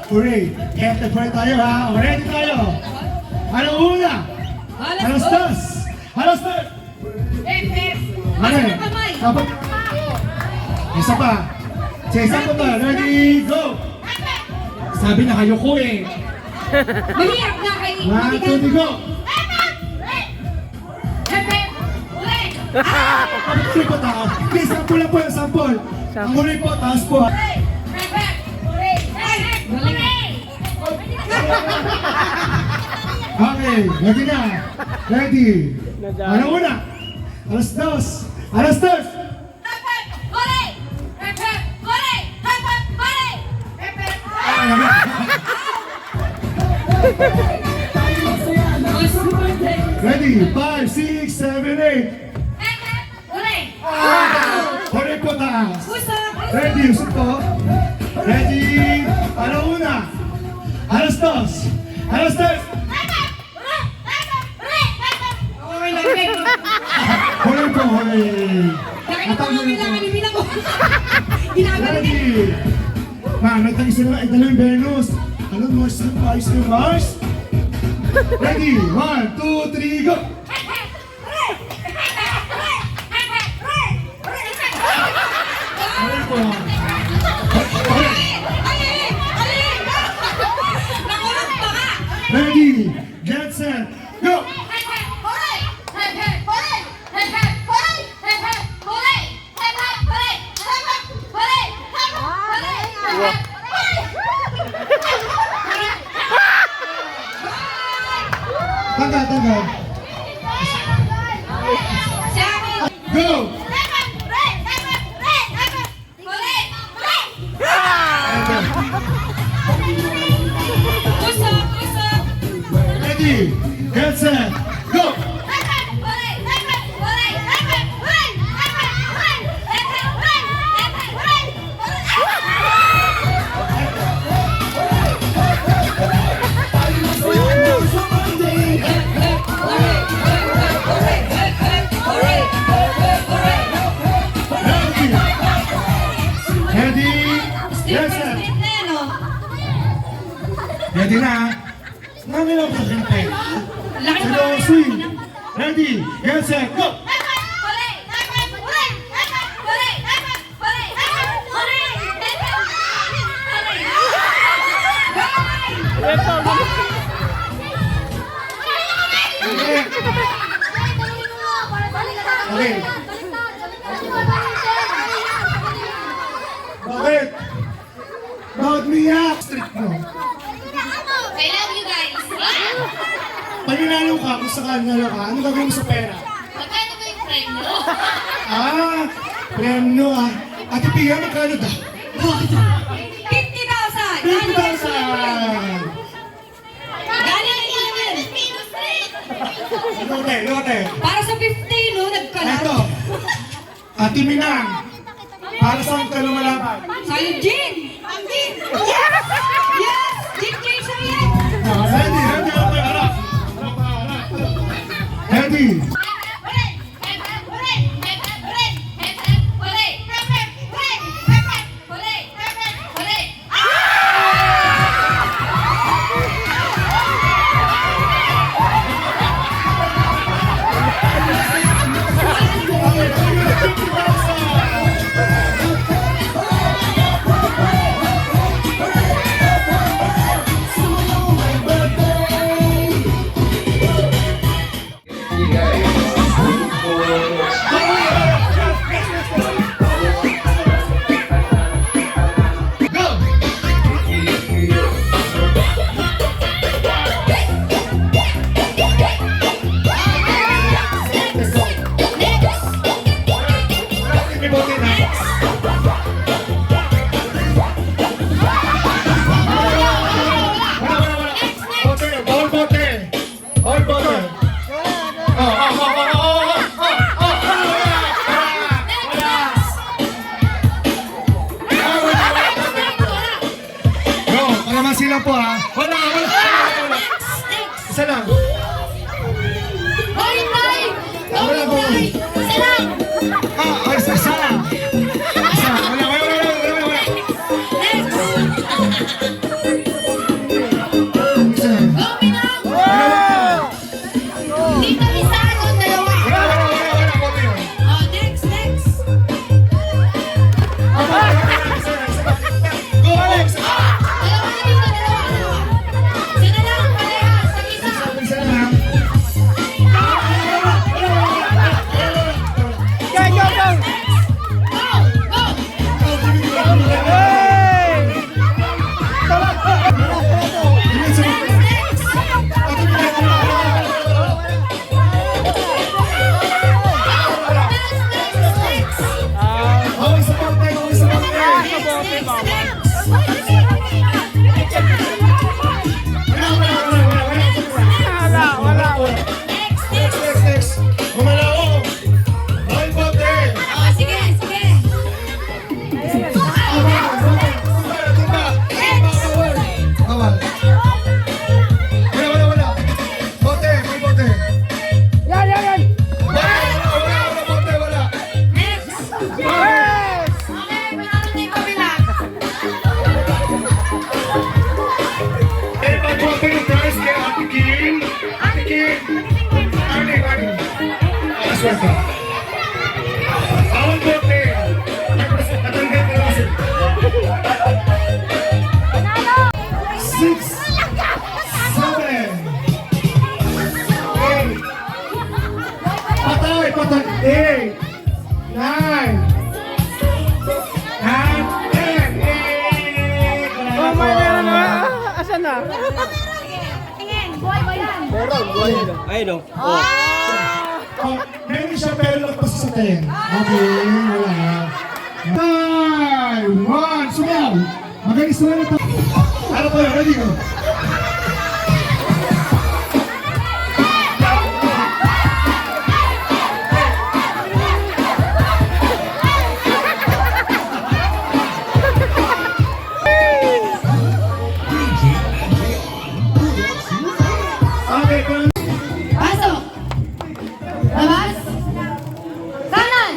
Hooray! Hete po tayo ha. O, ready tayo. Anong una? Alas dos! Alas dos! Ano? Kapag... Isa pa. Sa isa pa ba? Ready, go! Sabi na kayo ko eh. Mahirap na kayo. 1, 2, 3, go! Huli po taas. Please, sample lang po yung sample. Ang huli po, taas po. Okay, ready na. Ready. Ano una? Alas dos. Alas dos. Ready? 5, 6, 7, 8. Huli po taas. Ready, usap po. Ready. Ano una? Alas dos. Alas dos. Huli po, huli. Ready. Ma'am, nagtagis na lang yung Venus. Ano, Mars na pa? Ayos na Mars? Ready? 1, 2, 3, go! Huli po. Ready, get set, go! Tanggal, tanggal. Go! Ready, get set, go! Ready, get set. Ready na? Mami lang po siyempre. Hello, swing. Ready, get set, go! Okay. Bakit? Bakit niyak? Strict mo. I love you guys. Pag nanalo ka, kung saan nanalo ka, ano gagawin mo sa pera? Magkano ba yung friend mo? Premno ah. Ate Pia, magkano daw? 50,000! 50,000! Galing naman! Lote, lote. Para sa 50, no? Nagkalat. Ito. Ate Minang. Para saan ka lumalaban? Sa'yo, Jin! Ang Jin! Yes! Yes! Jin Jason yan! Ready, ready, okay, harap. Ready. lang po ha. Wala. Isa lang. Hoy, Tay! Wala po. Isa lang! Isa lang. Isa. Wala. Next! swerte. Bawal bote. Natanggal ko lang siya. 6, 7, 8, patay, 8, 9, 10, 8, Asan na? Tingin, buhay ba yan? Ayun o. Oh, meron siya pero lagpas sa 10. Okay, wala. 9, 1, sumayaw. Magaling sumayaw na tayo. Ano po yun? Ready go. Okay, kung Pasok. Labas. Kanan.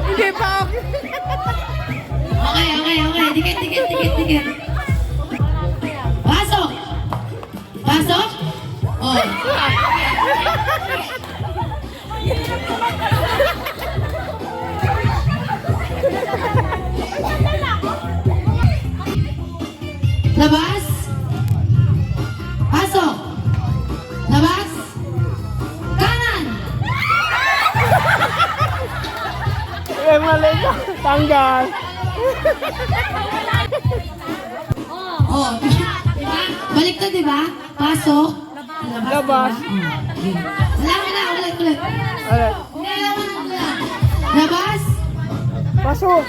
Hindi pa ako. Okay. Dikit. Pasok. Pasok. Oh. Labas. Pasok. Labas. Kanan. Eh, mali ka. Tanggal. Oh, diba? Baliktad, diba? Pasok. Labas. Ulit. Alright. Labas. Pasok.